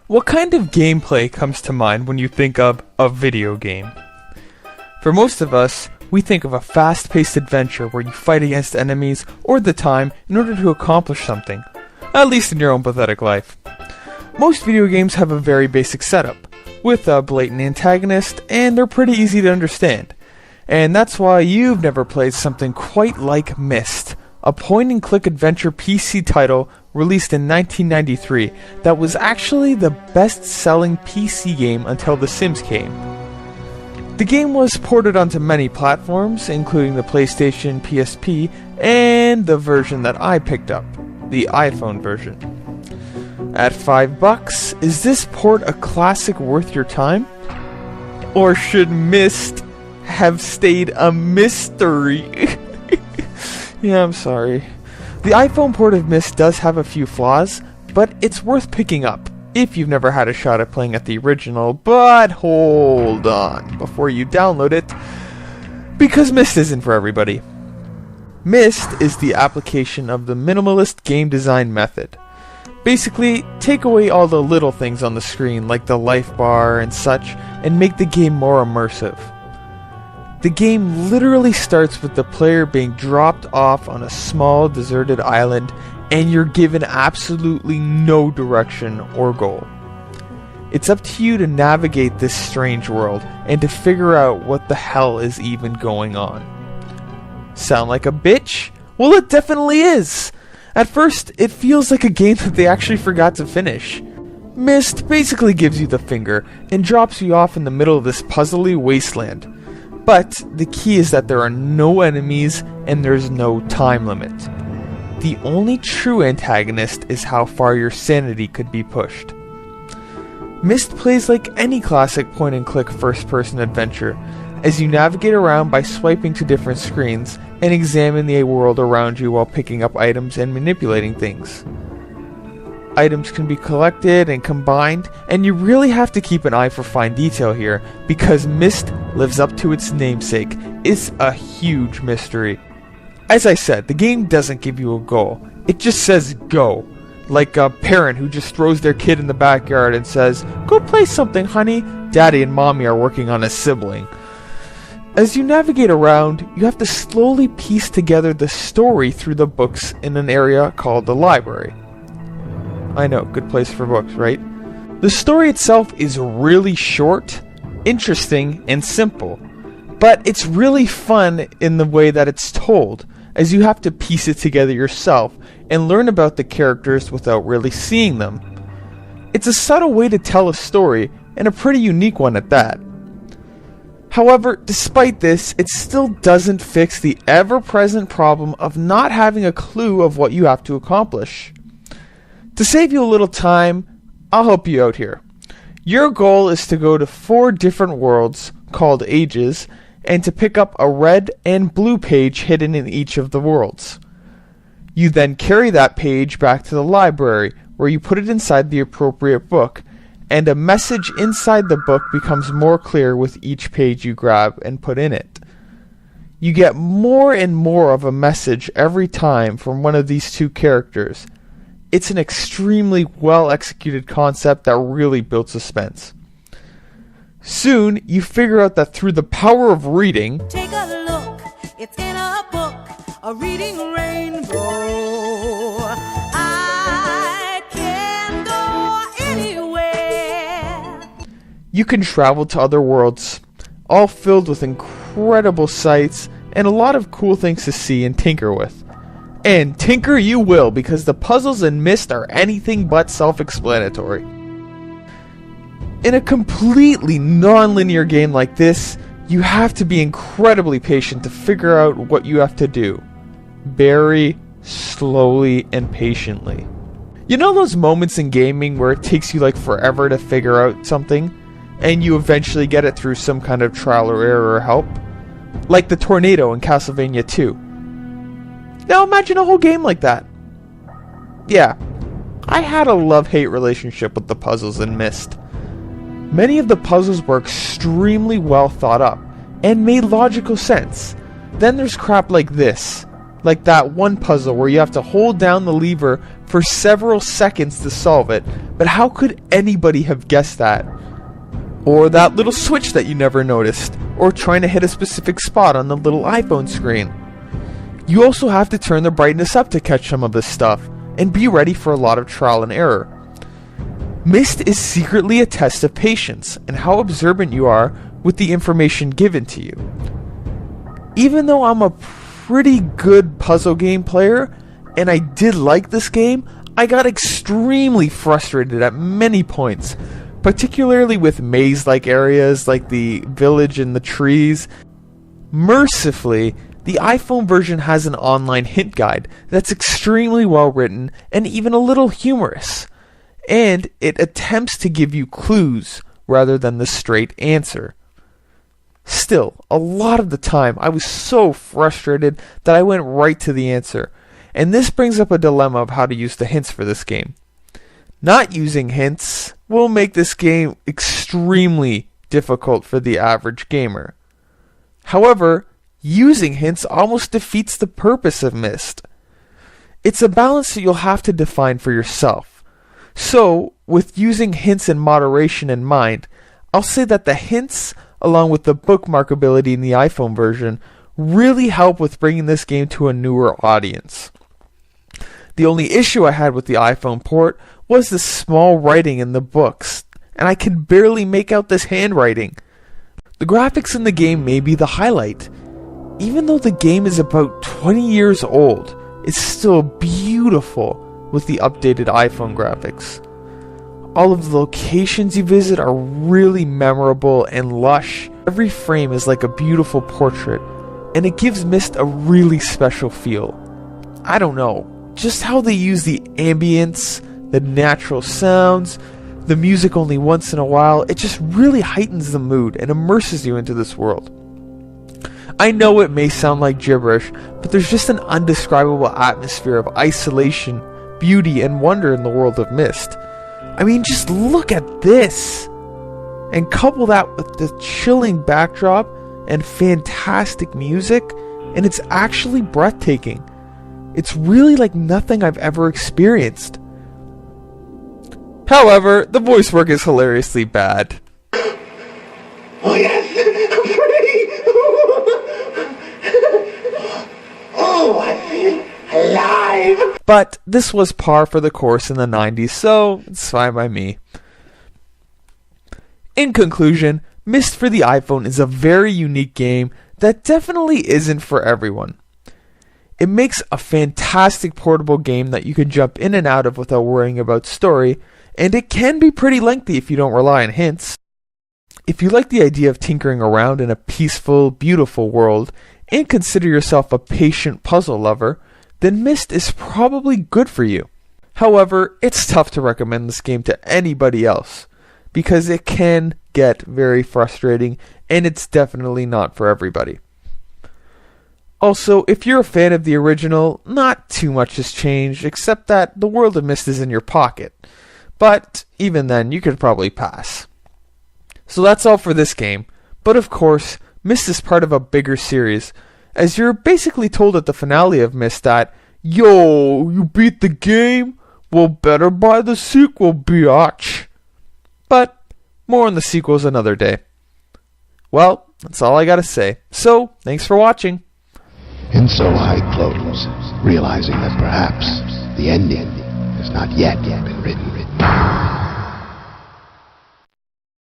What kind of gameplay comes to mind when you think of a video game? For most of us, we think of a fast-paced adventure where you fight against enemies or the time in order to accomplish something, at least in your own pathetic life. Most video games have a very basic setup, with a blatant antagonist, and they're pretty easy to understand. And that's why you've never played something quite like Myst, a point-and-click adventure PC title released in 1993 that was actually the best-selling PC game until The Sims came. The game was ported onto many platforms, including the PlayStation, PSP, and the version that I picked up, the iPhone version. At $5, is this port a classic worth your time? Or should Myst have stayed a mystery? Yeah, I'm sorry. The iPhone port of Myst does have a few flaws, but it's worth picking up if you've never had a shot at playing at the original. But hold on before you download it, because Myst isn't for everybody. Myst is the application of the minimalist game design method. Basically, take away all the little things on the screen like the life bar and such, and make the game more immersive. The game literally starts with the player being dropped off on a small deserted island, and you're given absolutely no direction or goal. It's up to you to navigate this strange world and to figure out what the hell is even going on. Sound like a bitch? Well, it definitely is! At first, it feels like a game that they actually forgot to finish. Myst basically gives you the finger and drops you off in the middle of this puzzly wasteland. But the key is that there are no enemies and there's no time limit. The only true antagonist is how far your sanity could be pushed. Myst plays like any classic point-and-click first-person adventure, as you navigate around by swiping to different screens and examine the world around you while picking up items and manipulating things. Items can be collected and combined, and you really have to keep an eye for fine detail here, because Myst lives up to its namesake. It's a huge mystery. As I said, the game doesn't give you a goal. It just says go. Like a parent who just throws their kid in the backyard and says, "Go play something, honey. Daddy and mommy are working on a sibling." As you navigate around, you have to slowly piece together the story through the books in an area called the library. I know, good place for books, right? The story itself is really short, interesting, and simple, but it's really fun in the way that it's told, as you have to piece it together yourself and learn about the characters without really seeing them. It's a subtle way to tell a story, and a pretty unique one at that. However, despite this, it still doesn't fix the ever-present problem of not having a clue of what you have to accomplish. To save you a little time, I'll help you out here. Your goal is to go to 4 different worlds, called ages, and to pick up a red and blue page hidden in each of the worlds. You then carry that page back to the library, where you put it inside the appropriate book, and a message inside the book becomes more clear with each page you grab and put in it. You get more and more of a message every time from one of these 2 characters. It's an extremely well-executed concept that really builds suspense. Soon, you figure out that through the power of reading, take a look, it's in a book, a reading rainbow. I can go anywhere. You can travel to other worlds, all filled with incredible sights and a lot of cool things to see and tinker with. And tinker you will, because the puzzles in Myst are anything but self-explanatory. In a completely non-linear game like this, you have to be incredibly patient to figure out what you have to do. Very slowly and patiently. You know those moments in gaming where it takes you like forever to figure out something, and you eventually get it through some kind of trial or error or help? Like the tornado in Castlevania 2. Now imagine a whole game like that. Yeah, I had a love-hate relationship with the puzzles in Myst. Many of the puzzles were extremely well thought up and made logical sense. Then there's crap like this. Like that one puzzle where you have to hold down the lever for several seconds to solve it, but how could anybody have guessed that? Or that little switch that you never noticed, or trying to hit a specific spot on the little iPhone screen. You also have to turn the brightness up to catch some of this stuff, and be ready for a lot of trial and error. Myst is secretly a test of patience and how observant you are with the information given to you. Even though I'm a pretty good puzzle game player, and I did like this game, I got extremely frustrated at many points, particularly with maze-like areas like the village and the trees. Mercifully, the iPhone version has an online hint guide that's extremely well written and even a little humorous, and it attempts to give you clues rather than the straight answer. Still, a lot of the time I was so frustrated that I went right to the answer, and this brings up a dilemma of how to use the hints for this game. Not using hints will make this game extremely difficult for the average gamer. However, using hints almost defeats the purpose of Myst. It's a balance that you'll have to define for yourself. So, with using hints in moderation in mind, I'll say that the hints, along with the bookmark ability in the iPhone version, really help with bringing this game to a newer audience. The only issue I had with the iPhone port was the small writing in the books, and I could barely make out this handwriting. The graphics in the game may be the highlight. Even though the game is about 20 years old, it's still beautiful with the updated iPhone graphics. All of the locations you visit are really memorable and lush. Every frame is like a beautiful portrait, and it gives Myst a really special feel. I don't know, just how they use the ambience, the natural sounds, the music only once in a while, it just really heightens the mood and immerses you into this world. I know it may sound like gibberish, but there's just an undescribable atmosphere of isolation, beauty, and wonder in the world of Myst. I mean, just look at this! And couple that with the chilling backdrop and fantastic music, and it's actually breathtaking. It's really like nothing I've ever experienced. However, the voice work is hilariously bad. Oh yes! Oh, I feel alive! But this was par for the course in the 90s, so it's fine by me. In conclusion, Myst for the iPhone is a very unique game that definitely isn't for everyone. It makes a fantastic portable game that you can jump in and out of without worrying about story, and it can be pretty lengthy if you don't rely on hints. If you like the idea of tinkering around in a peaceful, beautiful world, and consider yourself a patient puzzle lover, then Myst is probably good for you. However, it's tough to recommend this game to anybody else, because it can get very frustrating, and it's definitely not for everybody. Also, if you're a fan of the original, not too much has changed, except that the world of Myst is in your pocket. But even then, you could probably pass. So that's all for this game. But of course, Myst is part of a bigger series, as you're basically told at the finale of Myst that, "Yo, you beat the game? Well, better buy the sequel, biatch." But more on the sequels another day. Well, that's all I gotta say. So, thanks for watching. And so I close, realizing that perhaps the ending has not yet been written.